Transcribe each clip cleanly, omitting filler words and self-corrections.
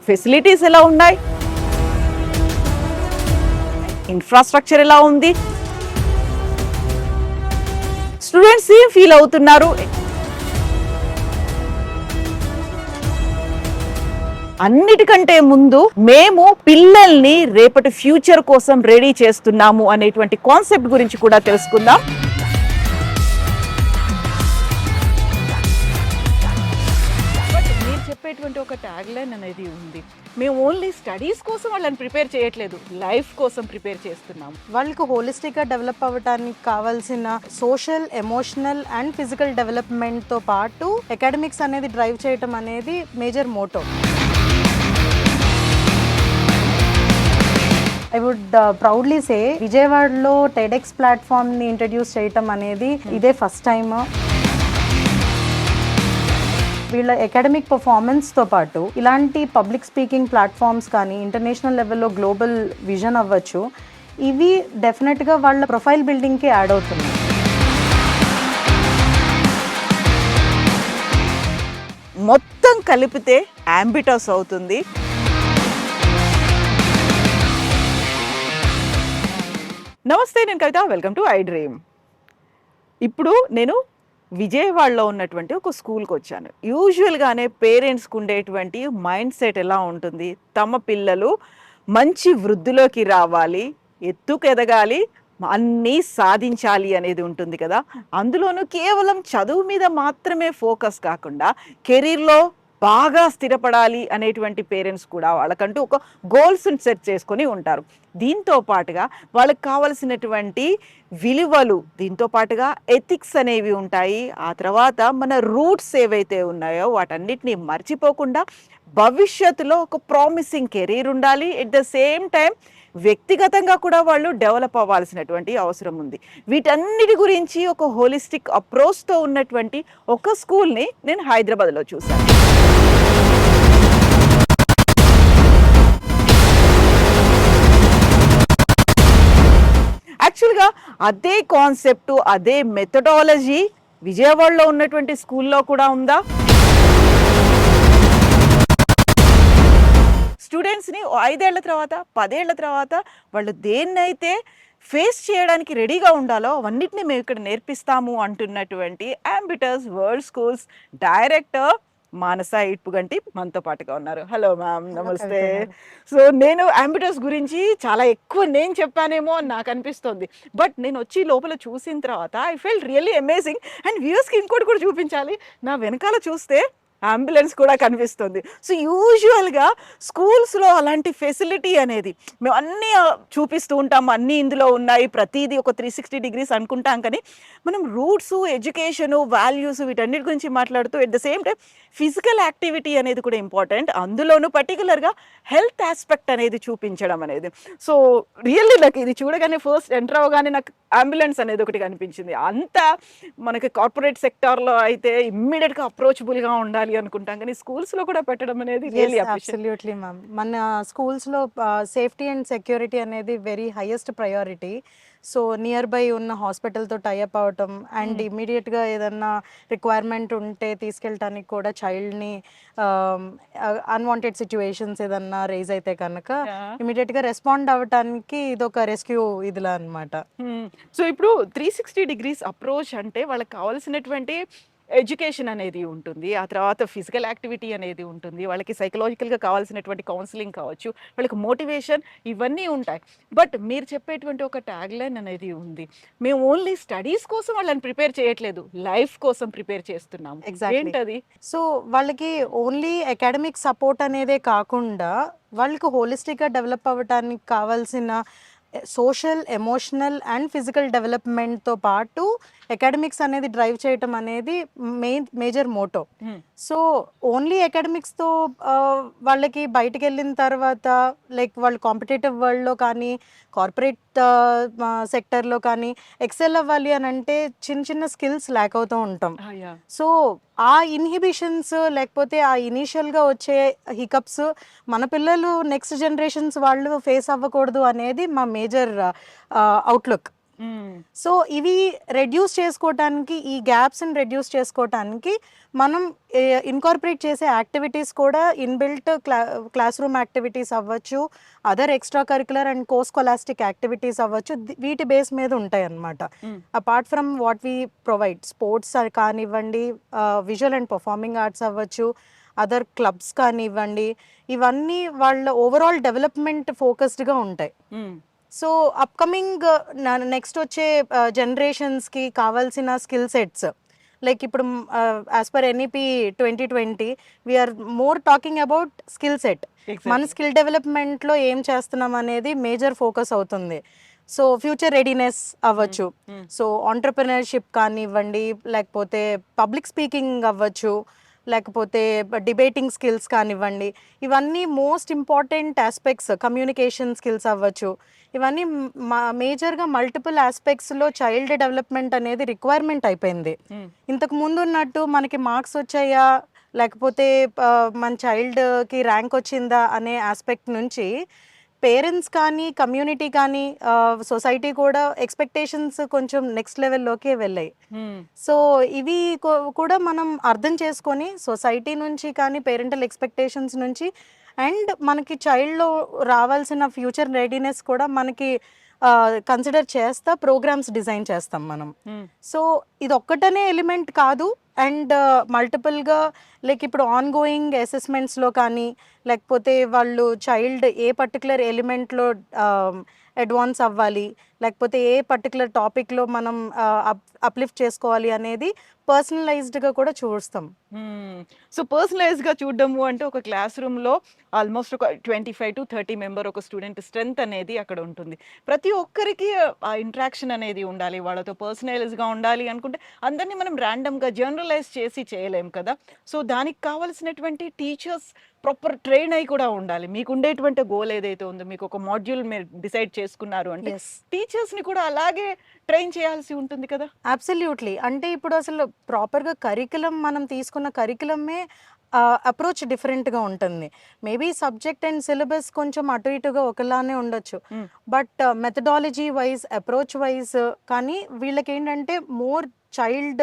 Facilities ఎలా ఉన్నాయి, infrastructure ఎలా ఉంది, స్టూడెంట్స్ ఏం ఫీల్ అవుతున్నారు, అన్నిటికంటే ముందు మేము పిల్లల్ని రేపటి ఫ్యూచర్ కోసం రెడీ చేస్తున్నాము అనేటువంటి కాన్సెప్ట్ గురించి కూడా తెలుసుకుందాం. మీరు చెప్పేటువంటి ఒక ట్యాగ్ లైన్ అనేది ఉంది. మేము ఓన్లీ స్టడీస్ కోసం వాళ్ళని ప్రిపేర్ చేయట్లేదు, లైఫ్ కోసం ప్రిపేర్ చేస్తున్నాము. వాళ్ళకు హోలిస్టిక్గా డెవలప్ అవ్వడానికి కావాల్సిన సోషల్, ఎమోషనల్ అండ్ ఫిజికల్ డెవలప్మెంట్తో పాటు అకాడమిక్స్ అనేది డ్రైవ్ చేయటం అనేది major motto. I would proudly say విజయవాడలో టెడెక్స్ ప్లాట్ఫామ్ని ఇంట్రడ్యూస్ చేయటం అనేది ఇదే ఫస్ట్ టైం. వీళ్ళ అకాడమిక్ పర్ఫార్మెన్స్తో పాటు ఇలాంటి పబ్లిక్ స్పీకింగ్ ప్లాట్ఫామ్స్ కానీ ఇంటర్నేషనల్ లెవెల్లో గ్లోబల్ విజన్ అవ్వచ్చు, ఇవి డెఫినెట్గా వాళ్ళ ప్రొఫైల్ బిల్డింగ్కి యాడ్ అవుతున్నాయి. మొత్తం కలిపితే అంబిటస్ అవుతుంది. నమస్తే, నేను కవిత, వెల్కమ్ టు ఐ డ్రీమ్. ఇప్పుడు నేను విజయవాడలో ఉన్నటువంటి ఒక స్కూల్కి వచ్చాను. యూజువల్గానే పేరెంట్స్కి ఉండేటువంటి మైండ్ సెట్ ఎలా ఉంటుంది, తమ పిల్లలు మంచి వృద్ధిలోకి రావాలి, ఎత్తుకెదగాలి, అన్నీ సాధించాలి అనేది ఉంటుంది కదా. అందులోనూ కేవలం చదువు మీద మాత్రమే ఫోకస్ కాకుండా కెరీర్లో బాగా స్థిరపడాలి అనేటువంటి పేరెంట్స్ కూడా వాళ్ళకంటూ ఒక గోల్స్ని సెట్ చేసుకొని ఉంటారు. దీంతో పాటుగా వాళ్ళకి కావలసినటువంటి విలువలు, దీంతో పాటుగా ఎథిక్స్ అనేవి ఉంటాయి. ఆ తర్వాత మన రూట్స్ ఏవైతే ఉన్నాయో వాటన్నిటిని మర్చిపోకుండా భవిష్యత్తులో ఒక ప్రామిసింగ్ కెరీర్ ఉండాలి. ఎట్ ద సేమ్ టైం వ్యక్తిగతంగా కూడా వాళ్ళు డెవలప్ అవ్వాల్సినటువంటి అవసరం ఉంది. వీటన్నిటి గురించి ఒక హోలిస్టిక్ అప్రోచ్తో ఉన్నటువంటి ఒక స్కూల్ని నేను హైదరాబాద్లో చూశాను. యాక్చువల్గా అదే కాన్సెప్ట్, అదే మెథడాలజీ విజయవాడలో ఉన్నటువంటి స్కూల్లో కూడా ఉందా? స్టూడెంట్స్ని 5 ఏళ్ల తర్వాత 10 ఏళ్ల తర్వాత వాళ్ళు దేన్నైతే ఫేస్ చేయడానికి రెడీగా ఉండాలో అవన్నిటిని మేము ఇక్కడ నేర్పిస్తాము అంటున్నటువంటి అంబిటస్ వరల్డ్ స్కూల్స్ డైరెక్టర్ మానస ఇట్పుగంటి మనతో పాటుగా ఉన్నారు. హలో మ్యామ్, నమస్తే. సో నేను అంబిటస్ గురించి చాలా ఎక్కువ నేను చెప్పానేమో అని నాకు అనిపిస్తుంది. బట్ నేను వచ్చి లోపల చూసిన తర్వాత I fell really amazing. And వ్యూస్కి ఇంకోటి కూడా చూపించాలి. నా వెనకాల చూస్తే అంబులెన్స్ కూడా కనిపిస్తుంది. సో యూజువల్గా స్కూల్స్లో అలాంటి ఫెసిలిటీ అనేది మేము అన్నీ చూపిస్తూ ఉంటాం, అన్నీ ఇందులో ఉన్నాయి, ప్రతిదీ ఒక 360 డిగ్రీస్ అనుకుంటాం. కానీ మనం రూట్స్, ఎడ్యుకేషను, వాల్యూస్ వీటన్నిటి గురించి మాట్లాడుతూ at the same time physical activity అనేది కూడా ఇంపార్టెంట్. అందులోనూ పర్టికులర్గా హెల్త్ ఆస్పెక్ట్ అనేది చూపించడం అనేది. సో రియల్లీ నాకు ఇది చూడగానే ఫస్ట్ ఎంటర్ అవ్వగానే నాకు అంబులెన్స్ అనేది ఒకటి కనిపించింది. అంతా మనకి కార్పొరేట్ సెక్టార్లో అయితే ఇమ్మీడియట్గా అప్రోచబుల్గా ఉండాలి అనుకుంటాం, కానీ స్కూల్స్లో కూడా పెట్టడం అనేది రియల్లీ అబ్సల్యూట్లీ మ్యామ్. మన స్కూల్స్లో సేఫ్టీ అండ్ సెక్యూరిటీ అనేది very highest priority. So near by ఉన్న హాస్పిటల్తో టైఅప్ అవటం అండ్ ఇమీడియట్గా ఏదన్నా రిక్వైర్మెంట్ ఉంటే తీసుకెళ్ళటానికి కూడా చైల్డ్ని అన్వాంటెడ్ సిచ్యువేషన్స్ ఏదన్నా రేజ్ అయితే కనుక ఇమీడియట్గా రెస్పాండ్ అవ్వటానికి ఇదొక రెస్క్యూ ఇదిలా అనమాట. సో ఇప్పుడు 360 డిగ్రీస్ అప్రోచ్ అంటే వాళ్ళకి కావాల్సినటువంటి ఎడ్యుకేషన్ అనేది ఉంటుంది, ఆ తర్వాత ఫిజికల్ యాక్టివిటీ అనేది ఉంటుంది, వాళ్ళకి సైకలాజికల్గా కావాల్సినటువంటి కౌన్సిలింగ్ కావచ్చు, వాళ్ళకి మోటివేషన్, ఇవన్నీ ఉంటాయి. బట్ మీరు చెప్పేటువంటి ఒక ట్యాగ్ లైన్ అనేది ఉంది. మేము ఓన్లీ స్టడీస్ కోసం వాళ్ళని ప్రిపేర్ చేయట్లేదు, లైఫ్ కోసం ప్రిపేర్ చేస్తున్నాము. ఏంటది? సో వాళ్ళకి ఓన్లీ అకాడమిక్ సపోర్ట్ అనేదే కాకుండా వాళ్ళకి హోలిస్టిక్గా డెవలప్ అవ్వడానికి కావాల్సిన సోషల్, ఎమోషనల్ అండ్ ఫిజికల్ డెవలప్మెంట్తో పాటు అకాడమిక్స్ అనేది డ్రైవ్ చేయటం అనేది మేజర్ మోటో. సో ఓన్లీ అకాడమిక్స్తో వాళ్ళకి బయటకు వెళ్ళిన తర్వాత లైక్ వాళ్ళు కాంపిటేటివ్ వరల్డ్లో కానీ కార్పొరేట్ సెక్టర్లో కానీ ఎక్సెల్ అవ్వాలి అని అంటే చిన్న చిన్న స్కిల్స్ ల్యాక్ అవుతూ ఉంటాం. సో ఆ ఇన్హిబిషన్స్ లేకపోతే ఆ ఇనీషియల్గా వచ్చే హికప్స్ మన పిల్లలు నెక్స్ట్ జనరేషన్స్ వాళ్ళు ఫేస్ అవ్వకూడదు అనేది మా మేజర్ అవుట్లుక్. సో ఇవి రెడ్యూస్ చేసుకోవటానికి, ఈ గ్యాప్స్ని రెడ్యూస్ చేసుకోవటానికి మనం ఇన్కార్పొరేట్ చేసే యాక్టివిటీస్ కూడా ఇన్బిల్ట్ క్లాస్ రూమ్ యాక్టివిటీస్ అవ్వచ్చు, other extra curricular and co-scholastic activities అవ్వచ్చు, వీటి బేస్ మీద ఉంటాయి అన్నమాట. Apart from what we provide, sports కానివ్వండి, విజువల్ అండ్ పర్ఫార్మింగ్ ఆర్ట్స్ అవ్వచ్చు, అదర్ క్లబ్స్ కానివ్వండి, ఇవన్నీ వాళ్ళ ఓవరాల్ డెవలప్మెంట్ ఫోకస్డ్గా ఉంటాయి. సో అప్కమింగ్ నెక్స్ట్ వచ్చే జనరేషన్స్కి కావాల్సిన స్కిల్ సెట్స్, లైక్ ఇప్పుడు as per NEP 2020 we're more talking about skill set. మన స్కిల్ డెవలప్మెంట్లో ఏం చేస్తున్నాం అనేది మేజర్ ఫోకస్ అవుతుంది. సో ఫ్యూచర్ రెడీనెస్ అవ్వచ్చు, సో ఆంటర్ప్రినర్షిప్ కానివ్వండి, లేకపోతే పబ్లిక్ స్పీకింగ్ అవ్వచ్చు, లేకపోతే డిబేటింగ్ స్కిల్స్ కానివ్వండి, ఇవన్నీ most important aspects. Communication skills అవ్వచ్చు, ఇవన్నీ మేజర్గా మల్టిపుల్ ఆస్పెక్ట్స్లో చైల్డ్ డెవలప్మెంట్ అనేది రిక్వైర్మెంట్ అయిపోయింది. ఇంతకు ముందు ఉన్నట్టు మనకి మార్క్స్ వచ్చాయా, లేకపోతే మన చైల్డ్కి ర్యాంక్ వచ్చిందా అనే ఆస్పెక్ట్ నుంచి పేరెంట్స్ కానీ, కమ్యూనిటీ కానీ, సొసైటీ కూడా ఎక్స్పెక్టేషన్స్ కొంచెం నెక్స్ట్ లెవెల్లోకి వెళ్ళాయి. సో ఇవి కూడా మనం అర్థం చేసుకొని సొసైటీ నుంచి కానీ, పేరెంటల్ ఎక్స్పెక్టేషన్స్ నుంచి, అండ్ మనకి చైల్డ్లో రావాల్సిన ఫ్యూచర్ రెడీనెస్ కూడా మనకి కన్సిడర్ చేస్తా ప్రోగ్రామ్స్ డిజైన్ చేస్తాం మనం. సో ఇది ఒక్కటనే ఎలిమెంట్ కాదు, అండ్ మల్టిపుల్గా, లైక్ ఇప్పుడు ఆన్ గోయింగ్ అసెస్మెంట్స్లో కానీ, లేకపోతే వాళ్ళు చైల్డ్ ఏ పర్టికులర్ ఎలిమెంట్లో అడ్వాన్స్ అవ్వాలి, లేకపోతే ఏ పర్టికులర్ టాపిక్లో మనం అప్లిఫ్ట్ చేసుకోవాలి అనేది పర్సనలైజ్డ్గా కూడా చూస్తాం. సో పర్సనలైజ్గా చూడడము అంటే ఒక క్లాస్ రూమ్లో ఆల్మోస్ట్ ఒక 25 to 30 మెంబర్ ఒక స్టూడెంట్ స్ట్రెంత్ అనేది అక్కడ ఉంటుంది. ప్రతి ఒక్కరికి ఆ ఇంట్రాక్షన్ అనేది ఉండాలి, వాళ్ళతో పర్సనలైజ్గా ఉండాలి అనుకుంటే అందరినీ మనం ర్యాండమ్గా జనరలైజ్ చేసి చేయలేం కదా. సో దానికి కావాల్సినటువంటి టీచర్స్ ప్రాపర్ ట్రైన్ అయి కూడా ఉండాలి. మీకు ఉండేటువంటి గోల్ ఏదైతే ఉందో, మీకు ఒక మాడ్యూల్ మీరు డిసైడ్ చేసుకున్నారు అంటే టీచర్స్ని కూడా అలాగే ట్రైన్ చేయాల్సి ఉంటుంది కదా. అబ్సల్యూట్లీ. అంటే ఇప్పుడు అసలు ప్రాపర్గా కరికులం, మనం తీసుకున్న కరికులమే అప్రోచ్ డిఫరెంట్గా ఉంటుంది. మేబీ సబ్జెక్ట్ అండ్ సిలబస్ కొంచెం అటు ఇటుగా ఒకలానే ఉండొచ్చు, but methodology wise, approach wise కానీ వీళ్ళకి ఏంటంటే మోర్ చైల్డ్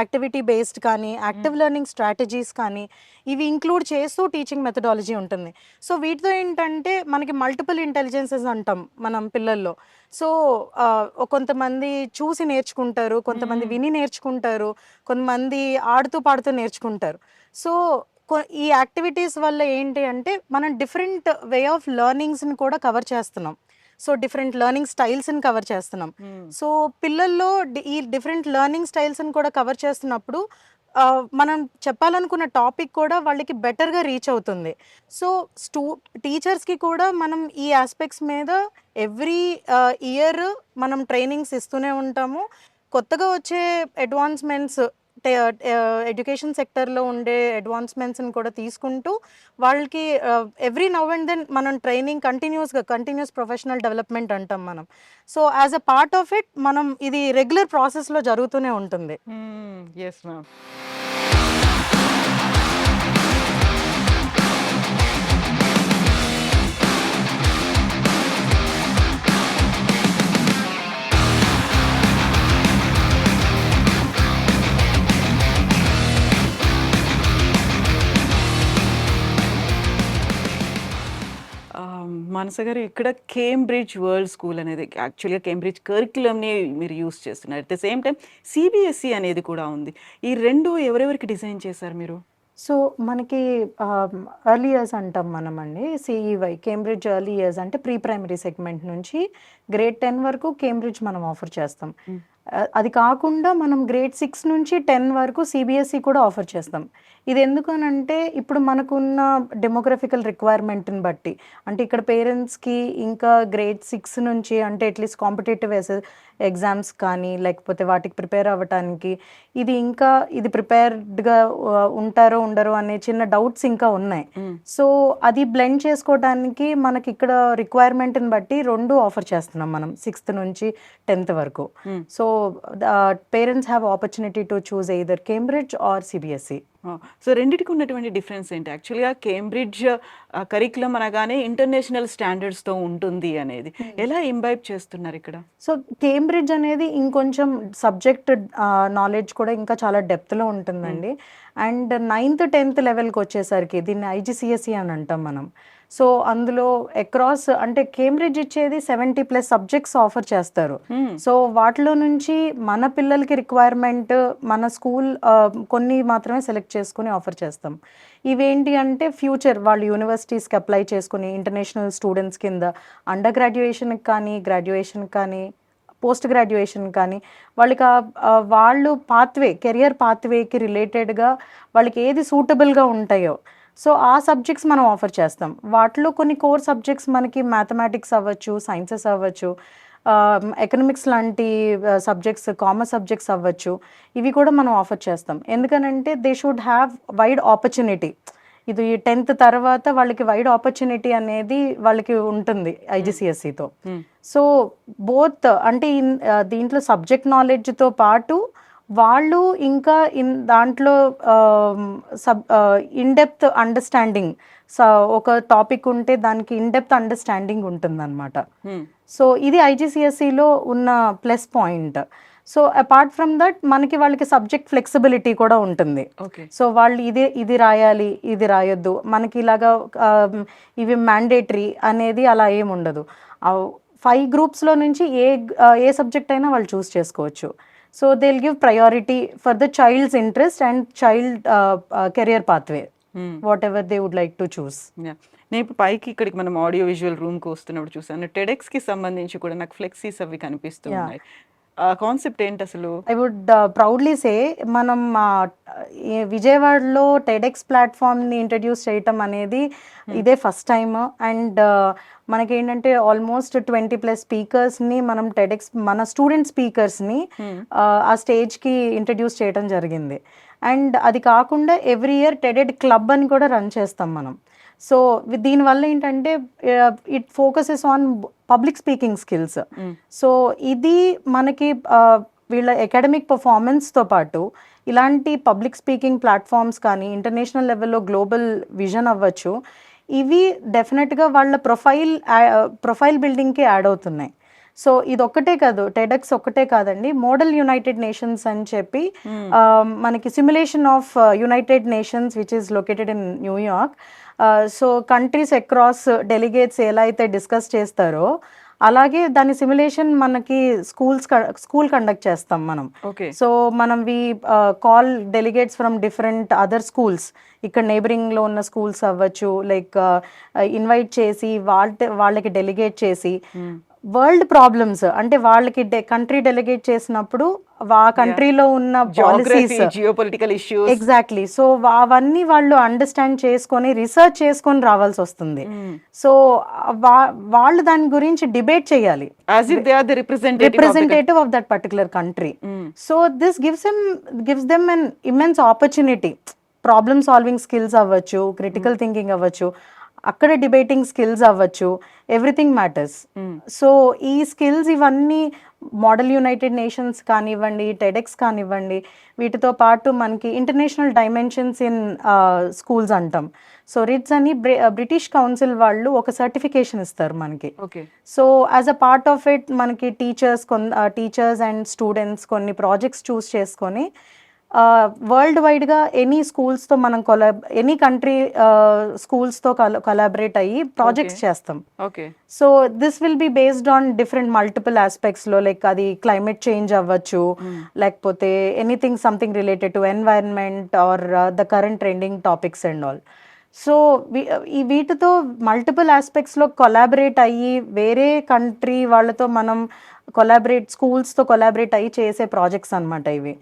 యాక్టివిటీ బేస్డ్ కానీ, యాక్టివ్ లెర్నింగ్ స్ట్రాటజీస్ కానీ, ఇవి ఇంక్లూడ్ చేస్తూ టీచింగ్ మెథడాలజీ ఉంటుంది. సో వీటితో ఏంటంటే మనకి మల్టిపుల్ ఇంటెలిజెన్సెస్ అంటాం మనం పిల్లల్లో. సో కొంతమంది చూసి నేర్చుకుంటారు, కొంతమంది విని నేర్చుకుంటారు, కొంతమంది ఆడుతూ పాడుతూ నేర్చుకుంటారు. సో ఈ యాక్టివిటీస్ వల్ల ఏంటి అంటే మనం డిఫరెంట్ వే ఆఫ్ లెర్నింగ్స్ని కూడా కవర్ చేస్తున్నాం. సో డిఫరెంట్ లెర్నింగ్ స్టైల్స్ని కవర్ చేస్తున్నాం. సో పిల్లల్లో ఈ డిఫరెంట్ లెర్నింగ్ స్టైల్స్ని కూడా కవర్ చేస్తున్నప్పుడు మనం చెప్పాలనుకున్న టాపిక్ కూడా వాళ్ళకి బెటర్గా రీచ్ అవుతుంది. సో టీచర్స్కి కూడా మనం ఈ ఆస్పెక్ట్స్ మీద ఎవ్రీ ఇయర్ మనం ట్రైనింగ్స్ ఇస్తూనే ఉంటాము. కొత్తగా వచ్చే అడ్వాన్స్మెంట్స్, ఎడ్యుకేషన్ సెక్టర్లో ఉండే అడ్వాన్స్మెంట్స్ని కూడా తీసుకుంటూ వాళ్ళకి ఎవ్రీ నవ్ అండ్ దెన్ మనం ట్రైనింగ్ కంటిన్యూస్ ప్రొఫెషనల్ డెవలప్మెంట్ అంటాం మనం. So as a part of it మనం ఇది రెగ్యులర్ ప్రాసెస్లో జరుగుతూనే ఉంటుంది. Yes ma'am. మానస గారు, ఇక్కడ కేంబ్రిడ్జ్ వరల్డ్ స్కూల్ అనేది యాక్చువల్గా కేంబ్రిడ్జ్ కరిక్యులంని మీరు యూస్ చేస్తున్నారు. At the same time CBSE అనేది కూడా ఉంది. ఈ రెండు ఎవరెవరికి డిజైన్ చేశారు మీరు? సో మనకి ఎర్లీ ఇయర్స్ అంటాం మనం అండి, సిఈవై, కేంబ్రిడ్జ్ ఎర్లీ ఇయర్స్ అంటే ప్రీ ప్రైమరీ సెగ్మెంట్ నుంచి గ్రేడ్ 10 వరకు కేంబ్రిడ్జ్ మనం ఆఫర్ చేస్తాం. అది కాకుండా మనం గ్రేడ్ 6 నుంచి 10 వరకు సిబిఎస్ఈ కూడా ఆఫర్ చేస్తాం. ఇది ఎందుకనంటే ఇప్పుడు మనకున్న డెమోగ్రఫికల్ రిక్వైర్మెంట్ని బట్టి, అంటే ఇక్కడ పేరెంట్స్కి ఇంకా గ్రేడ్ 6 నుంచి అంటే అట్లీస్ట్ కాంపిటేటివ్ ఎగ్జామ్స్ కానీ లేకపోతే వాటికి ప్రిపేర్ అవ్వటానికి ఇది ప్రిపేర్డ్గా ఉంటారో ఉండరో అనే చిన్న డౌట్స్ ఇంకా ఉన్నాయి. సో అది బ్లెండ్ చేసుకోవడానికి మనకి ఇక్కడ రిక్వైర్మెంట్ని బట్టి రెండు ఆఫర్ చేస్తున్నాం మనం 6th నుంచి 10th వరకు. So parents have opportunity to choose either Cambridge or CBSE. So రెండిటికి ఉన్నటువంటి డిఫరెన్స్ ఏంటి? యాక్చువల్‌గా కేంబ్రిడ్జ్ కరిక్యులమ్ అనగానే ఇంటర్నేషనల్ స్టాండర్డ్స్‌తో ఉంటుంది అనేది. ఎలా ఇంబైబ్ చేస్తున్నారు ఇక్కడ? సో కేంబ్రిడ్జ్ అనేది ఇంకొంచెం సబ్జెక్ట్ నాలెడ్జ్ కూడా ఇంకా చాలా డెప్త్లో ఉంటుందండి. అండ్ 9th 10th లెవెల్కి వచ్చేసరికి దీన్ని ఐజీసీఎస్ఈ అని అంటాం మనం. సో అందులో అక్రాస్ అంటే కేంబ్రిడ్జ్ ఇచ్చేది 70+ సబ్జెక్ట్స్ ఆఫర్ చేస్తారు. సో వాటిలో నుంచి మన పిల్లలకి రిక్వైర్మెంట్ మన స్కూల్ కొన్ని మాత్రమే సెలెక్ట్ చేసుకుని ఆఫర్ చేస్తాం. ఇవేంటి అంటే ఫ్యూచర్ వాళ్ళు యూనివర్సిటీస్కి అప్లై చేసుకుని ఇంటర్నేషనల్ స్టూడెంట్స్ కింద అండర్ గ్రాడ్యుయేషన్కి కానీ గ్రాడ్యుయేషన్కి కానీ పోస్ట్ గ్రాడ్యుయేషన్ కానీ వాళ్ళకి వాళ్ళు కెరియర్ పాత్వేకి రిలేటెడ్గా వాళ్ళకి ఏది సూటబుల్గా ఉంటాయో సో ఆ సబ్జెక్ట్స్ మనం ఆఫర్ చేస్తాం. వాటిలో కొన్ని కోర్ సబ్జెక్ట్స్ మనకి మ్యాథమెటిక్స్ అవ్వచ్చు, సైన్సెస్ అవ్వచ్చు, ఎకనామిక్స్ లాంటి సబ్జెక్ట్స్, కామర్స్ సబ్జెక్ట్స్ అవ్వచ్చు, ఇవి కూడా మనం ఆఫర్ చేస్తాం. ఎందుకనంటే they should have wide opportunity. ఇది 10th తర్వాత వాళ్ళకి వైడ్ ఆపర్చునిటీ అనేది వాళ్ళకి ఉంటుంది ఐజీసీఎస్ఈతో. సో బోత్ అంటే దీంట్లో సబ్జెక్ట్ నాలెడ్జ్తో పాటు వాళ్ళు ఇంకా దాంట్లో ఇన్డెప్త్ అండర్స్టాండింగ్, ఒక టాపిక్ ఉంటే దానికి ఇన్డెప్త్ అండర్స్టాండింగ్ ఉంటుందన్నమాట. సో ఇది ఐజీసీఎస్ఈలో ఉన్న plus point. So apart from that మనకి వాళ్ళకి సబ్జెక్ట్ ఫ్లెక్సిబిలిటీ కూడా ఉంటుంది. సో వాళ్ళు ఇది రాయాలి, ఇది రాయొద్దు, మనకి ఇలాగా ఇవి మ్యాండేటరీ అనేది అలా ఏమి ఉండదు. 5 గ్రూప్స్లో నుంచి ఏ సబ్జెక్ట్ అయినా వాళ్ళు చూస్ చేసుకోవచ్చు. So they will give priority for the child's interest and child career pathway, whatever they would like to choose. నేను ఇప్పుడు పైకి ఇక్కడికి మనం ఆడియో విజువల్ రూమ్కి వస్తున్నప్పుడు చూసాను, టెడెక్స్కి సంబంధించి కూడా నాకు ఫ్లెక్సీస్ అవి కనిపిస్తున్నాయి. కాన్సెప్ట్ ఏంటి అసలు? ఐ వుడ్ ప్రౌడ్లీ సే మనం విజయవాడలో టెడెక్స్ ప్లాట్ఫామ్ని ఇంట్రడ్యూస్ చేయటం అనేది ఇదే ఫస్ట్ టైమ్. అండ్ మనకేంటంటే ఆల్మోస్ట్ 20+ స్పీకర్స్ని మనం టెడెక్స్ మన స్టూడెంట్ స్పీకర్స్ని ఆ స్టేజ్కి ఇంట్రడ్యూస్ చేయడం జరిగింది. అండ్ అది కాకుండా ఎవ్రీ ఇయర్ టెడెడ్ క్లబ్ అని కూడా రన్ చేస్తాం మనం. సో దీనివల్ల ఏంటంటే it focuses on public speaking skills. So ఇది మనకి వీళ్ళ అకాడమిక్ పర్ఫార్మెన్స్తో పాటు ఇలాంటి పబ్లిక్ స్పీకింగ్ ప్లాట్ఫామ్స్ కానీ ఇంటర్నేషనల్ లెవెల్లో గ్లోబల్ విజన్ అవ్వచ్చు, ఇవి డెఫినెట్గా వాళ్ళ ప్రొఫైల్ బిల్డింగ్కి యాడ్ అవుతున్నాయి. సో ఇది ఒక్కటే కాదు, టెడెక్స్ ఒక్కటే కాదండి, మోడల్ యునైటెడ్ నేషన్స్ అని చెప్పి మనకి simulation of United nations which is located in New York. So countries across delegates ఎలా అయితే డిస్కస్ చేస్తారో అలాగే దాని సిమ్యులేషన్ మనకి స్కూల్ కండక్ట్ చేస్తాం మనం. సో మనం call delegates from different other schools, ఇక్కడ నేబరింగ్లో ఉన్న స్కూల్స్ అవ్వచ్చు, లైక్ ఇన్వైట్ చేసి వాళ్ళకి డెలిగేట్ చేసి వరల్డ్ ప్రాబ్లమ్స్ అంటే వాళ్ళకి కంట్రీ డెలిగేట్ చేసినప్పుడు ఆ కంట్రీలో ఉన్న policies, geopolitical issues, exactly, so అవన్నీ వాళ్ళు అండర్స్టాండ్ చేసుకొని రీసెర్చ్ చేసుకొని రావాల్సి వస్తుంది. సో వాళ్ళు దాని గురించి డిబేట్ చేయాలి representative of that particular country. So this gives them an immense opportunity. Problem solving skills అవ్వచ్చు, క్రిటికల్ థింకింగ్ అవ్వచ్చు, అక్కడ డిబేటింగ్ స్కిల్స్ అవ్వచ్చు, ఎవ్రీథింగ్ మ్యాటర్స్. సో ఈ స్కిల్స్ ఇవన్నీ మోడల్ యునైటెడ్ నేషన్స్ కానివ్వండి, టెడెక్స్ కానివ్వండి, వీటితో పాటు మనకి ఇంటర్నేషనల్ డైమెన్షన్స్ ఇన్ స్కూల్స్ అంటాం. సో రిట్స్ అని బ్రిటిష్ కౌన్సిల్ వాళ్ళు ఒక సర్టిఫికేషన్ ఇస్తారు మనకి. So as a part of it మనకి టీచర్స్ అండ్ స్టూడెంట్స్ కొన్ని ప్రాజెక్ట్స్ చూస్ చేసుకొని వరల్డ్ వైడ్గా ఎనీ స్కూల్స్తో మనం ఎనీ కంట్రీ స్కూల్స్తో కొలాబరేట్ అయ్యి ప్రాజెక్ట్స్ చేస్తాం. So this will be based on different multiple ఆస్పెక్ట్స్లో, లైక్ అది క్లైమేట్ చేంజ్ అవ్వచ్చు, లేకపోతే anything something related to environment or the current trending topics and all. So వీటితో మల్టిపుల్ ఆస్పెక్ట్స్లో కొలాబరేట్ అయ్యి వేరే కంట్రీ వాళ్ళతో మనం స్కూల్స్తో కొలాబరేట్ అయ్యి చేసే ప్రాజెక్ట్స్ అనమాట ఇవి.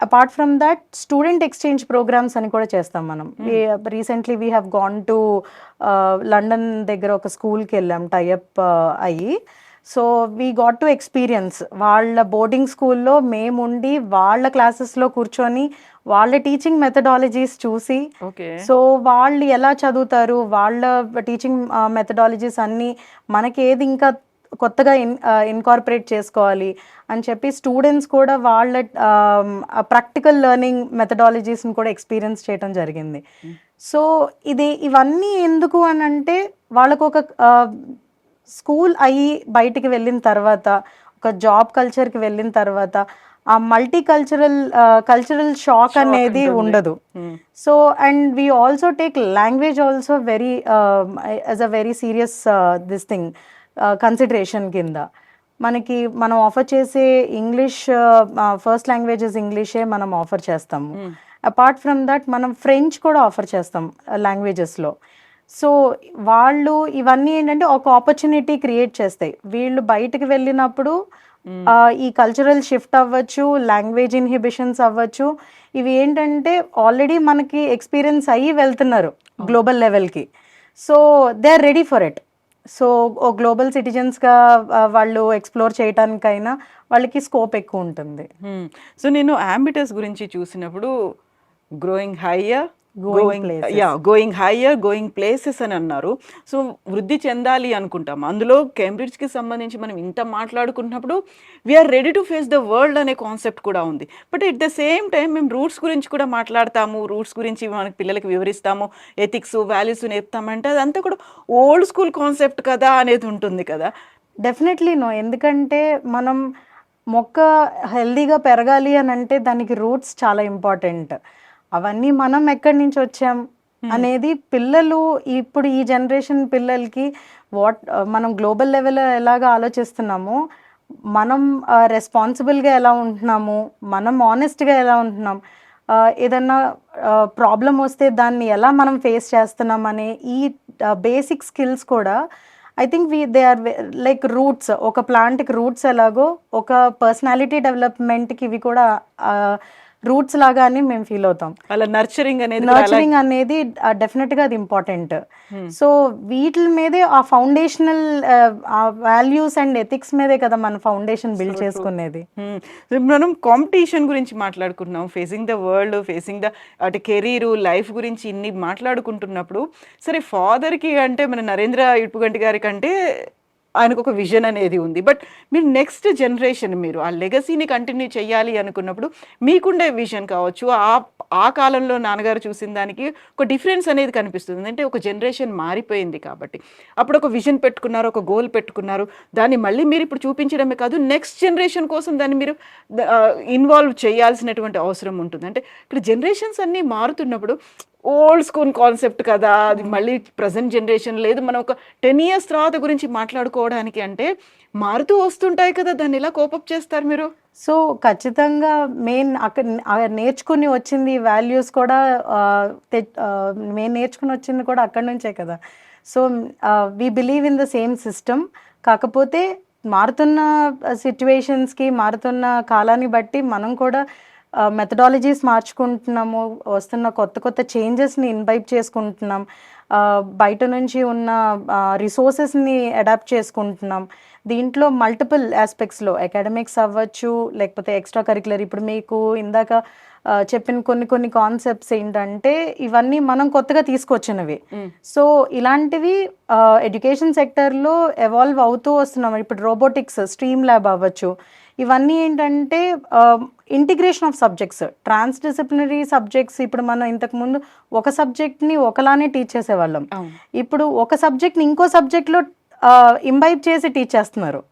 Apart from that student exchange programmes అని కూడా చేస్తాం మనం. Recently we have gone to London దగ్గర ఒక స్కూల్కి వెళ్ళాం టైఅప్ అయ్యి. So we got to experience వాళ్ళ బోర్డింగ్ స్కూల్లో మేముండి వాళ్ళ క్లాసెస్లో కూర్చొని వాళ్ళ టీచింగ్ మెథడాలజీస్ చూసి, సో వాళ్ళు ఎలా చదువుతారు, వాళ్ళ టీచింగ్ మెథడాలజీస్ అన్నీ మనకి ఏది ఇంకా కొత్తగా ఇన్కార్పొరేట్ చేసుకోవాలి అని చెప్పి స్టూడెంట్స్ కూడా వాళ్ళ ప్రాక్టికల్ లెర్నింగ్ మెథడాలజీస్ని కూడా ఎక్స్పీరియన్స్ చేయడం జరిగింది. సో ఇవన్నీ ఎందుకు అని అంటే వాళ్ళకు ఒక స్కూల్ అయ్యి బయటికి వెళ్ళిన తర్వాత, ఒక జాబ్ కల్చర్కి వెళ్ళిన తర్వాత ఆ కల్చరల్ షాక్ అనేది ఉండదు. So and we also take language also very as a very serious this thing consideration కింద. మనం ఆఫర్ చేసే ఇంగ్లీష్ ఫస్ట్ లాంగ్వేజెస్ ఇంగ్లీషే మనం ఆఫర్ చేస్తాము. అపార్ట్ ఫ్రమ్ దట్ మనం ఫ్రెంచ్ కూడా ఆఫర్ చేస్తాం లాంగ్వేజెస్లో. సో వాళ్ళు ఇవన్నీ ఏంటంటే ఒక ఆపర్చునిటీ క్రియేట్ చేస్తాయి. వీళ్ళు బయటకు వెళ్ళినప్పుడు ఈ కల్చరల్ షిఫ్ట్ అవ్వచ్చు, లాంగ్వేజ్ ఇన్హిబిషన్స్ అవ్వచ్చు, ఇవి ఏంటంటే ఆల్రెడీ మనకి ఎక్స్పీరియన్స్ అయ్యి వెళ్తున్నారు గ్లోబల్ లెవెల్కి. So they are ready for it. So ఓ గ్లోబల్ సిటిజన్స్గా వాళ్ళు ఎక్స్ప్లోర్ చేయడానికైనా వాళ్ళకి స్కోప్ ఎక్కువ ఉంటుంది. సో నేను అంబిటస్ గురించి చూసినప్పుడు గ్రోయింగ్ హయ్యర్, గోయింగ్ ప్లేసెస్ అని అన్నారు. సో వృద్ధి చెందాలి అనుకుంటాం. అందులో కేంబ్రిడ్జ్కి సంబంధించి మనం ఇంత మాట్లాడుకుంటున్నప్పుడు we are ready to face the world అనే కాన్సెప్ట్ కూడా ఉంది. But at the same time మేము రూట్స్ గురించి కూడా మాట్లాడతాము, రూట్స్ గురించి మనకి పిల్లలకి వివరిస్తాము, ఎథిక్స్ వాల్యూస్ నేర్పుతామంటే అదంతా కూడా ఓల్డ్ స్కూల్ కాన్సెప్ట్ కదా అనేది ఉంటుంది కదా. Definitely no. ఎందుకంటే మనం మొక్క హెల్దీగా పెరగాలి అని అంటే దానికి రూట్స్ చాలా ఇంపార్టెంట్. అవన్నీ మనం ఎక్కడి నుంచి వచ్చాం అనేది పిల్లలు ఇప్పుడు ఈ జనరేషన్ పిల్లలకి మనం గ్లోబల్ లెవెల్ ఎలాగా ఆలోచిస్తున్నామో, మనం రెస్పాన్సిబుల్గా ఎలా ఉంటున్నాము, మనం ఆనెస్ట్గా ఎలా ఉంటున్నాం, ఏదన్నా ప్రాబ్లం వస్తే దాన్ని ఎలా మనం ఫేస్ చేస్తున్నాం అనే ఈ బేసిక్ స్కిల్స్ కూడా I think they are like roots. ఒక ప్లాంట్కి రూట్స్ ఎలాగో ఒక పర్సనాలిటీ డెవలప్మెంట్కి ఇవి కూడా రూట్స్ లాగా అని మేము ఫీల్ అవుతాం. అలా నర్చరింగ్ అనేది డెఫినెట్గా అది ఇంపార్టెంట్. సో వీటి మీదే ఆ ఫౌండేషనల్ వాల్యూస్ అండ్ ఎథిక్స్ మీదే కదా మన ఫౌండేషన్ బిల్డ్ చేసుకునేది. మనం కాంపిటీషన్ గురించి మాట్లాడుకుంటున్నాం, facing the world, facing the అటు కెరీర్ లైఫ్ గురించి ఇన్ని మాట్లాడుకుంటున్నప్పుడు, సరే ఫాదర్కి అంటే మన నరేంద్ర ఇటుగంటి గారి కంటే ఆయనకు ఒక విజన్ అనేది ఉంది. బట్ మీరు నెక్స్ట్ జనరేషన్, మీరు ఆ లెగసీని కంటిన్యూ చేయాలి అనుకున్నప్పుడు మీకుండే విజన్ కావచ్చు, ఆ కాలంలో నాన్నగారు చూసిన దానికి ఒక డిఫరెన్స్ అనేది కనిపిస్తుంది. అంటే ఒక జనరేషన్ మారిపోయింది కాబట్టి అప్పుడు ఒక విజన్ పెట్టుకున్నారు, ఒక గోల్ పెట్టుకున్నారు, దాన్ని మళ్ళీ మీరు ఇప్పుడు చూపించడమే కాదు నెక్స్ట్ జనరేషన్ కోసం దాన్ని మీరు ఇన్వాల్వ్ చేయాల్సినటువంటి అవసరం ఉంటుంది. అంటే ఇక్కడ జనరేషన్స్ అన్నీ మారుతున్నప్పుడు ఓల్డ్ స్కూల్ కాన్సెప్ట్ కదా అది, మళ్ళీ ప్రజెంట్ జనరేషన్ లేదు, మనం ఒక 10 years తర్వాత గురించి మాట్లాడుకోవడానికి అంటే మారుతూ వస్తుంటాయి కదా, దాన్ని ఎలా కోపప్ చేస్తారు మీరు? సో ఖచ్చితంగా మెయిన్ అక్కడ నేర్చుకుని వచ్చింది వాల్యూస్ కూడా మేము నేర్చుకుని వచ్చింది కూడా అక్కడి నుంచే కదా. So we believe in the same system. కాకపోతే మారుతున్న సిచ్యువేషన్స్కి, మారుతున్న కాలాన్ని బట్టి మనం కూడా మెథడాలజీస్ మార్చుకుంటున్నాము, వస్తున్న కొత్త కొత్త చేంజెస్ని ఇన్వైట్ చేసుకుంటున్నాం, బయట నుంచి ఉన్న రిసోర్సెస్ని అడాప్ట్ చేసుకుంటున్నాం. దీంట్లో మల్టిపుల్ ఆస్పెక్ట్స్లో అకాడమిక్స్ అవ్వచ్చు, లేకపోతే ఎక్స్ట్రా కరిక్యులర్. ఇప్పుడు మీకు ఇందాక చెప్పిన కొన్ని కాన్సెప్ట్స్ ఏంటంటే ఇవన్నీ మనం కొత్తగా తీసుకొచ్చినవి. సో ఇలాంటివి ఎడ్యుకేషన్ సెక్టర్లో ఎవాల్వ్ అవుతూ వస్తున్నాం. ఇప్పుడు రోబోటిక్స్, స్ట్రీమ్ ల్యాబ్ అవ్వచ్చు, ఇవన్నీ ఏంటంటే ఇంటిగ్రేషన్ ఆఫ్ సబ్జెక్ట్స్, ట్రాన్స్డిసిప్లినరీ సబ్జెక్ట్స్. ఇప్పుడు మనం ఇంతకుముందు ఒక సబ్జెక్ట్ని ఒకలానే టీచ్ చేసేవాళ్ళం, ఇప్పుడు ఒక సబ్జెక్ట్ని ఇంకో సబ్జెక్ట్లో ఇంబైబ్ చేసి టీచ్ చేస్తున్నారు.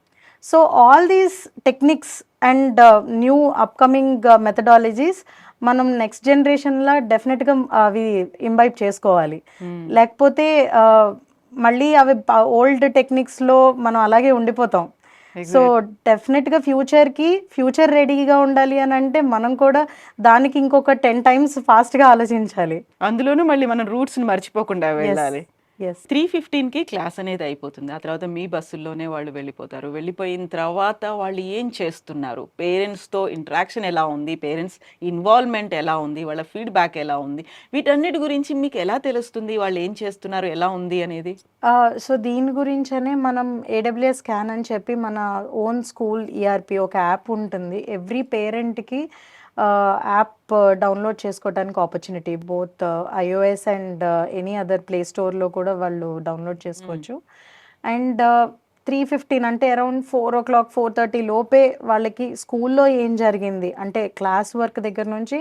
So all these techniques and new upcoming methodologies మనం నెక్స్ట్ జనరేషన్లో డెఫినెట్గా అవి ఇంబైబ్ చేసుకోవాలి. లేకపోతే మళ్ళీ అవి ఓల్డ్ టెక్నిక్స్లో మనం అలాగే ఉండిపోతాం. సో డెఫినెట్గా ఫ్యూచర్ రెడీగా ఉండాలి అని అంటే మనం కూడా దానికి ఇంకొక 10 times ఫాస్ట్గా ఆలోచించాలి. అందులోనూ మళ్ళీ మనం రూట్స్ని మర్చిపోకుండా వెళ్ళాలి. Yes. 3:15కి క్లాస్ అనేది అయిపోతుంది. ఆ తర్వాత మీ బస్సుల్లోనే వాళ్ళు వెళ్ళిపోతారు. వెళ్ళిపోయిన తర్వాత వాళ్ళు ఏం చేస్తున్నారు, పేరెంట్స్తో ఇంటరాక్షన్ ఎలా ఉంది, పేరెంట్స్ ఇన్వాల్వ్మెంట్ ఎలా ఉంది, వాళ్ళ ఫీడ్బ్యాక్ ఎలా ఉంది, వీటన్నిటి గురించి మీకు ఎలా తెలుస్తుంది వాళ్ళు ఏం చేస్తున్నారు, ఎలా ఉంది అనేది? సో దీని గురించనే మనం AWS స్కాన్ అని చెప్పి మన ఓన్ స్కూల్ ERP ఒక యాప్ ఉంటుంది. ఎవ్రీ పేరెంట్కి యాప్ డౌన్లోడ్ చేసుకోవడానికి opportunity, both iOS and any other play స్టోర్లో కూడా వాళ్ళు డౌన్లోడ్ చేసుకోవచ్చు. అండ్ 3:15 అంటే అరౌండ్ 4:00 4:30 లోపే వాళ్ళకి స్కూల్లో ఏం జరిగింది అంటే క్లాస్ వర్క్ దగ్గర నుంచి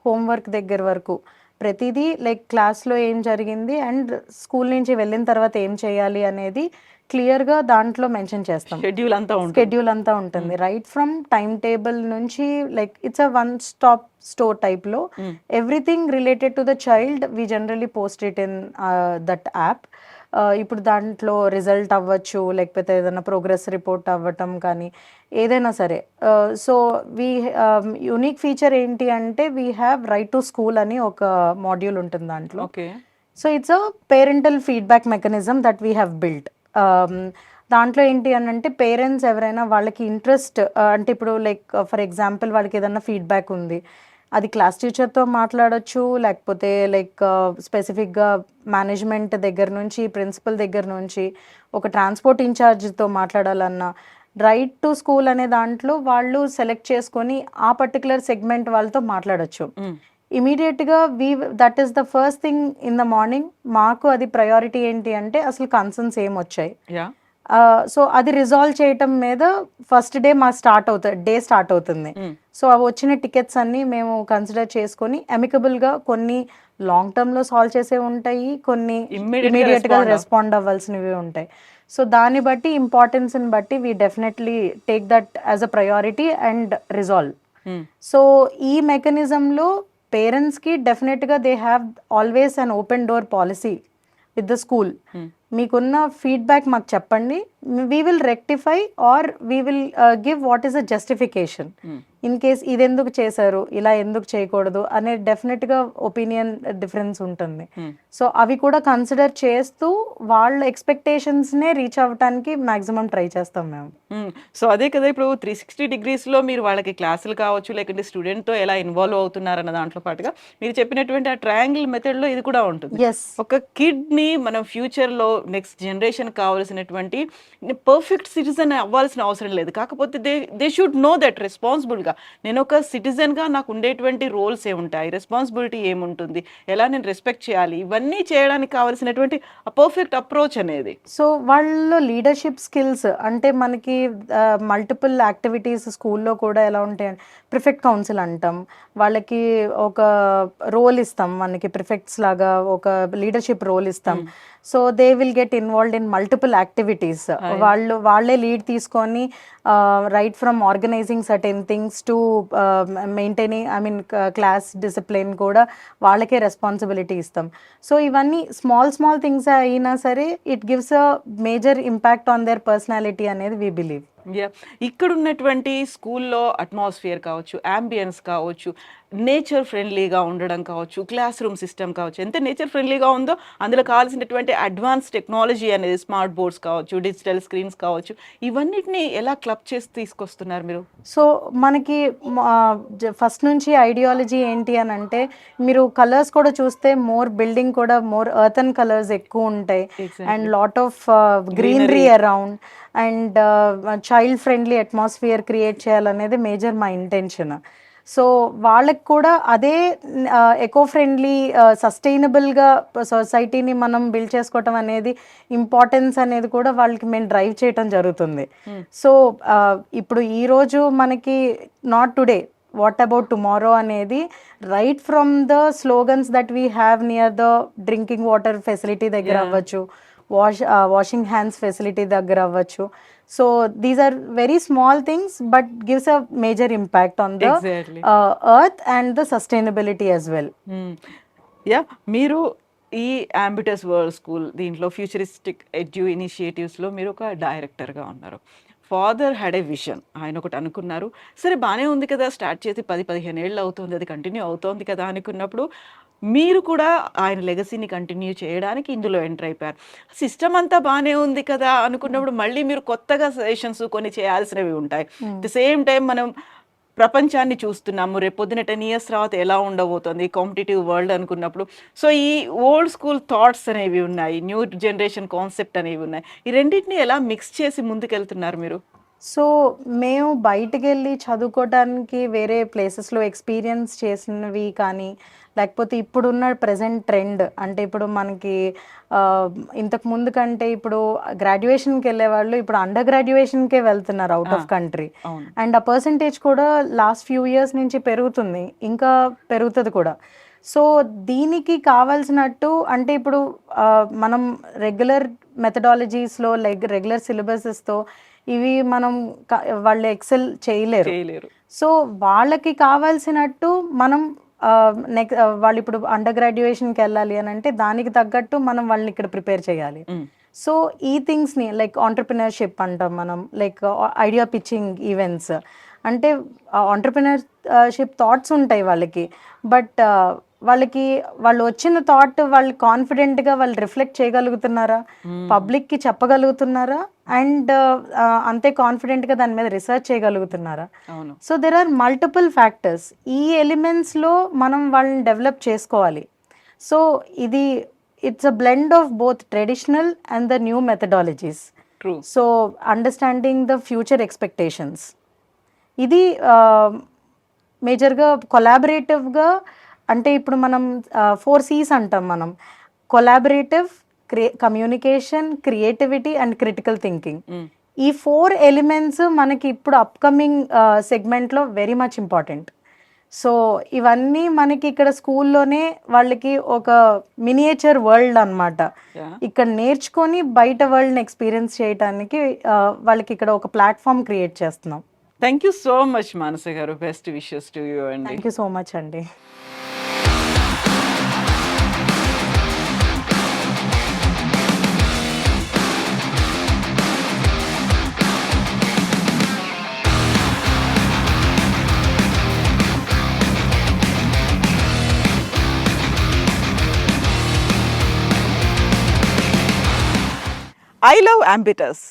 హోంవర్క్ దగ్గర వరకు ప్రతిదీ లైక్ క్లాస్లో ఏం జరిగింది అండ్ స్కూల్ నుంచి వెళ్ళిన తర్వాత ఏం చేయాలి అనేది క్లియర్గా దాంట్లో మెన్షన్ చేస్తాం. షెడ్యూల్ అంతా ఉంటుంది. స్కెడ్యూల్ అంతా ఉంటుంది రైట్ ఫ్రమ్ టైం టేబుల్ నుంచి like it's a one stop store టైప్లో everything related to the child we generally post it in that app. ఇప్పుడు దాంట్లో రిజల్ట్ అవ్వచ్చు లేకపోతే ఏదైనా ప్రోగ్రెస్ రిపోర్ట్ అవ్వటం కానీ ఏదైనా సరే. సో వీ యూనిక్ ఫీచర్ ఏంటి అంటే we have right to school అని ఒక మాడ్యూల్ ఉంటుంది దాంట్లో. Okay. So it's a parental feedback mechanism that we have built. దాంట్లో ఏంటి అని అంటే పేరెంట్స్ ఎవరైనా వాళ్ళకి ఇంట్రెస్ట్ అంటే ఇప్పుడు లైక్ ఫర్ ఎగ్జాంపుల్ వాళ్ళకి ఏదైనా ఫీడ్బ్యాక్ ఉంది అది క్లాస్ టీచర్తో మాట్లాడొచ్చు లేకపోతే లైక్ స్పెసిఫిక్గా మేనేజ్మెంట్ దగ్గర నుంచి ప్రిన్సిపల్ దగ్గర నుంచి ఒక ట్రాన్స్పోర్ట్ ఇన్ఛార్జ్తో మాట్లాడాలన్నా రైట్ టు స్కూల్ అనే దాంట్లో వాళ్ళు సెలెక్ట్ చేసుకొని ఆ పర్టికులర్ సెగ్మెంట్ వాళ్ళతో మాట్లాడొచ్చు. ఇమీడియట్గా that is the first thing in the morning. మాకు అది ప్రయారిటీ ఏంటి అంటే అసలు కన్సర్న్స్ ఏం వచ్చాయి, సో అది రిజాల్వ్ చేయటం మీద ఫస్ట్ డే మా డే స్టార్ట్ అవుతుంది. సో అవి వచ్చిన టికెట్స్ అన్ని మేము కన్సిడర్ చేసుకొని అమికబుల్గా కొన్ని లాంగ్ టర్మ్లో సాల్వ్ చేసే ఉంటాయి, కొన్ని ఇమీడియట్గా రెస్పాండ్ అవ్వాల్సినవి ఉంటాయి. సో దాన్ని బట్టి ఇంపార్టెన్స్ని బట్టి we definitely take that as a priority and resolve. So ఈ మెకానిజంలో పేరెంట్స్కి డెఫినెట్గా they have always an open door policy with the school. మీకున్న ఫీడ్బ్యాక్ మాకు చెప్పండి, we will rectify or we will give what is a justification. In case ఇది ఎందుకు చేశారు, ఇలా ఎందుకు చేయకూడదు అనే డెఫినెట్గా ఒపీనియన్ డిఫరెన్స్ ఉంటుంది. సో అవి కూడా కన్సిడర్ చేస్తూ వాళ్ళ ఎక్స్పెక్టేషన్స్నే రీచ్ అవ్వటానికి మ్యాక్సిమం ట్రై చేస్తాం మేము. సో అదే కదా, ఇప్పుడు 360 degreesలో మీరు వాళ్ళకి క్లాసులు కావచ్చు లేకుంటే స్టూడెంట్తో ఎలా ఇన్వాల్వ్ అవుతున్నారన్న దాంట్లో పాటుగా మీరు చెప్పినటువంటి ఆ ట్రయాంగిల్ మెథడ్లో ఇది కూడా ఉంటుంది. ఒక కిడ్ని మనం ఫ్యూచర్లో నెక్స్ట్ జనరేషన్ కావాల్సినటువంటి పర్ఫెక్ట్ సిటిజన్ అవ్వాల్సిన అవసరం లేదు, కాకపోతే దే షుడ్ నో దట్ రెస్పాన్సిబుల్గా నేను ఒక సిటిజన్గా నాకు ఉండేటువంటి రోల్స్ ఏముంటాయి, రెస్పాన్సిబిలిటీ ఏముంటుంది, ఎలా నేను రెస్పెక్ట్ చేయాలి, ఇవన్నీ చేయడానికి కావాల్సినటువంటి పర్ఫెక్ట్ అప్రోచ్ అనేది. సో వాళ్ళలో లీడర్షిప్ స్కిల్స్ అంటే మనకి మల్టిపుల్ యాక్టివిటీస్ స్కూల్లో కూడా ఎలా ఉంటాయి, ప్రిఫెక్ట్ కౌన్సిల్ అంటాం, వాళ్ళకి ఒక రోల్ ఇస్తాం, మనకి ప్రిఫెక్ట్స్ లాగా ఒక లీడర్షిప్ రోల్ ఇస్తాం. So they will get involved in multiple activities. వాళ్ళే లీడ్ తీసుకొని right from organising certain things to maintaining class discipline కూడా వాళ్ళకే రెస్పాన్సిబిలిటీ ఇస్తాం. సో ఇవన్నీ స్మాల్ థింగ్స్ అయినా సరే it gives a major impact on their personality అనేది వీ బిలీవ్. ఇక్కడ ఉన్నటువంటి స్కూల్లో అట్మాస్ఫియర్ కావచ్చు, అంబియన్స్ కావచ్చు, నేచర్ ఫ్రెండ్లీగా ఉండడం కావచ్చు, క్లాస్ రూమ్ సిస్టమ్ కావచ్చు, ఎంత నేచర్ ఫ్రెండ్లీగా ఉందో అందులో కావాల్సినటువంటి అడ్వాన్స్ టెక్నాలజీ అనేది స్మార్ట్ బోర్డ్స్ కావచ్చు, డిజిటల్ స్క్రీన్స్ కావచ్చు, ఇవన్నిటిని ఎలా క్లబ్ చేసి తీసుకొస్తున్నారు మీరు? సో మనకి ఫస్ట్ నుంచి ఐడియాలజీ ఏంటి అని అంటే మీరు కలర్స్ కూడా చూస్తే బిల్డింగ్ కూడా మోర్ ఎర్తన్ కలర్స్ ఎక్కువ ఉంటాయి and lot of greenery around and child friendly atmosphere create చేయాలనేది మేజర్ మా ఇంటెన్షన్. సో వాళ్ళకి కూడా అదే ఎకో ఫ్రెండ్లీ సస్టైనబుల్గా సొసైటీని మనం బిల్డ్ చేసుకోవటం అనేది ఇంపార్టెన్స్ అనేది కూడా వాళ్ళకి మేము డ్రైవ్ చేయటం జరుగుతుంది. సో ఇప్పుడు ఈరోజు మనకి not today what about tomorrow అనేది right from the slogans that we have near the drinking water facility దగ్గర అవ్వచ్చు, వాషింగ్ హ్యాండ్స్ ఫెసిలిటీ దగ్గర అవ్వచ్చు. So these are very small things but gives a major impact on the earth and the sustainability as well. మీరు ఈ Ambitus World School దీంట్లో futuristic edu ఇనిషియేటివ్స్లో మీరు ఒక డైరెక్టర్గా ఉన్నారు. ఫాదర్ హ్యాడ్ ఏ విజన్, ఆయన ఒకటి అనుకున్నారు, సరే బాగానే ఉంది కదా, స్టార్ట్ చేసి 10-15 ఏళ్ళు అవుతుంది, అది కంటిన్యూ అవుతోంది కదా అనుకున్నప్పుడు మీరు కూడా ఆయన లెగసీని కంటిన్యూ చేయడానికి ఇందులో ఎంటర్ అయిపోయారు. సిస్టమ్ అంతా బాగానే ఉంది కదా అనుకున్నప్పుడు మళ్ళీ మీరు కొత్తగా సజెషన్స్ కొన్ని చేయాల్సినవి ఉంటాయి. అట్ ది సేమ్ టైం మనం ప్రపంచాన్ని చూస్తున్నాము, రేపొద్దున 10 years తర్వాత ఎలా ఉండబోతుంది కాంపిటేటివ్ వరల్డ్ అనుకున్నప్పుడు. సో ఈ ఓల్డ్ స్కూల్ థాట్స్ అనేవి ఉన్నాయి, న్యూ జనరేషన్ కాన్సెప్ట్ అనేవి ఉన్నాయి, ఈ రెండింటిని ఎలా మిక్స్ చేసి ముందుకెళ్తున్నారు మీరు? సో మేము బయటికెళ్ళి చదువుకోవడానికి వేరే ప్లేసెస్లో ఎక్స్పీరియన్స్ చేసినవి కానీ, లేకపోతే ఇప్పుడున్న ప్రెజెంట్ ట్రెండ్ అంటే ఇప్పుడు మనకి ఇంతకు ముందు కంటే ఇప్పుడు గ్రాడ్యుయేషన్కి వెళ్ళేవాళ్ళు ఇప్పుడు అండర్ గ్రాడ్యుయేషన్కే వెళ్తున్నారు అవుట్ ఆఫ్ కంట్రీ. అవును. అండ్ ఆ పర్సంటేజ్ కూడా లాస్ట్ ఫ్యూ ఇయర్స్ నుంచి పెరుగుతుంది, ఇంకా పెరుగుతుంది కూడా. సో దీనికి కావాల్సినట్టు అంటే ఇప్పుడు మనం రెగ్యులర్ మెథడాలజీస్లో రెగ్యులర్ సిలబసెస్తో ఇవి మనం వాళ్ళు ఎక్సెల్ చేయలేరు. చేయలేరు. సో వాళ్ళకి కావాల్సినట్టు మనం వాళ్ళు ఇప్పుడు అండర్ గ్రాడ్యుయేషన్కి వెళ్ళాలి అని అంటే దానికి తగ్గట్టు మనం వాళ్ళని ఇక్కడ ప్రిపేర్ చేయాలి. సో ఈ థింగ్స్ని లైక్ ఆంటర్ప్రినర్షిప్ అంటాం మనం, లైక్ ఐడియా పిచ్చింగ్ ఈవెంట్స్ అంటే ఆంటర్ప్రినర్షిప్ థాట్స్ ఉంటాయి వాళ్ళకి, బట్ వాళ్ళు వచ్చిన థాట్ వాళ్ళు కాన్ఫిడెంట్గా వాళ్ళు రిఫ్లెక్ట్ చేయగలుగుతున్నారా, పబ్లిక్కి చెప్పగలుగుతున్నారా, అండ్ అంతే కాన్ఫిడెంట్గా దాని మీద రీసెర్చ్ చేయగలుగుతున్నారా. So there are multiple factors. ఈ ఎలిమెంట్స్లో మనం వాళ్ళని డెవలప్ చేసుకోవాలి. So it's a blend of both traditional and the new methodologies. So understanding the future expectations, ఇది మేజర్గా కొలాబరేటివ్గా అంటే ఇప్పుడు మనం 4 C's అంటాం మనం, collaborative, communication, creativity and critical thinking. ఈ 4 ఎలిమెంట్స్ మనకి ఇప్పుడు అప్కమింగ్ సెగ్మెంట్లో వెరీ మచ్ ఇంపార్టెంట్. సో ఇవన్నీ మనకి ఇక్కడ స్కూల్లోనే వాళ్ళకి ఒక మినియేచర్ వరల్డ్ అన్నమాట. ఇక్కడ నేర్చుకొని బయట వరల్డ్ని ఎక్స్పీరియన్స్ చేయడానికి వాళ్ళకి ఇక్కడ ఒక ప్లాట్ఫామ్ క్రియేట్ చేస్తున్నాం. థ్యాంక్ యూ సో మచ్ మానస గారు. బెస్ట్ విషెస్ టు యూ అండి. థ్యాంక్ యూ సో మచ్ అండి. I love Ambitus.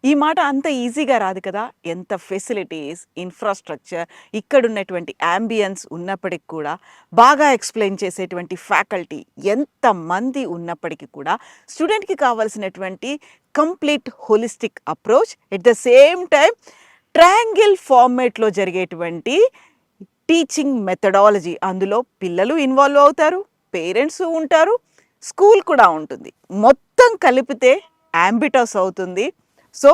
ఈ మాట అంత ఈజీగా రాదు కదా. ఎంత ఫెసిలిటీస్, ఇన్ఫ్రాస్ట్రక్చర్, ఇక్కడ ఉన్నటువంటి అంబియన్స్ ఉన్నప్పటికి కూడా, బాగా ఎక్స్ప్లెయిన్ చేసేటువంటి ఫ్యాకల్టీ ఎంతమంది ఉన్నప్పటికీ కూడా, స్టూడెంట్కి కావాల్సినటువంటి complete holistic approach, at the same time triangle ఫార్మేట్లో జరిగేటువంటి టీచింగ్ మెథడాలజీ. అందులో పిల్లలు ఇన్వాల్వ్ అవుతారు, పేరెంట్స్ ఉంటారు, స్కూల్ కూడా ఉంటుంది. మొత్తం కలిపితే అంబిటస్ అవుతుంది. సో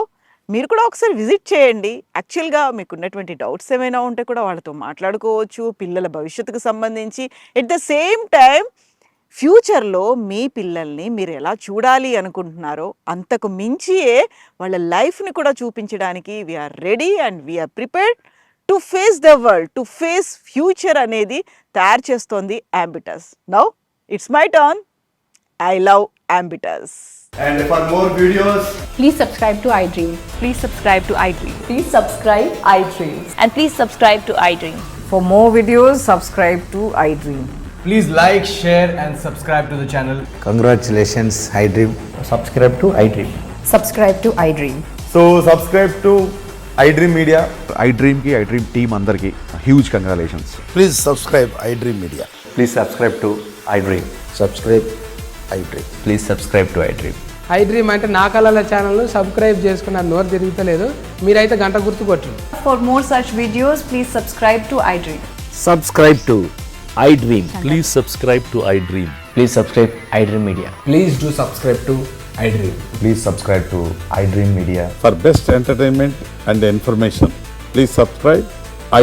మీరు కూడా ఒకసారి విజిట్ చేయండి. యాక్చువల్గా మీకు ఉన్నటువంటి డౌట్స్ ఏమైనా ఉంటే కూడా వాళ్ళతో మాట్లాడుకోవచ్చు, పిల్లల భవిష్యత్తుకు సంబంధించి. ఎట్ ద సేమ్ టైం ఫ్యూచర్లో మీ పిల్లల్ని మీరు ఎలా చూడాలి అనుకుంటున్నారో అంతకు మించియే వాళ్ళ లైఫ్ని కూడా చూపించడానికి we're ready and we're prepared to face the world, to face future అనేది తయారు చేస్తోంది Ambitus. Now it's my turn. I love Ambitus. And for more videos, please subscribe to iDream. Please subscribe to iDream. Please subscribe iDream. And please subscribe to iDream. For more videos, subscribe to iDream. please like, share and subscribe to the channel. Congratulations, iDream. Subscribe to iDream. Subscribe to iDream. So subscribe to iDream Media. iDream ki iDream team andarki huge congratulations. Please subscribe iDream Media. Please subscribe to iDream. Subscribe iDream. Please subscribe to iDream. iDream అంటే నా కళల ఛానల్ను subscribe చేసుకున్న నోరు తిరుగుతలేదు, మీరైతే గంట గుర్తు కొట్టండి. For more such videos, please subscribe to iDream. Subscribe to iDream. Please subscribe to iDream. Please subscribe iDream Media. Please do subscribe to iDream. Please subscribe to iDream Media. For best entertainment and information, please subscribe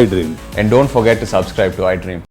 iDream. And don't forget to subscribe to iDream.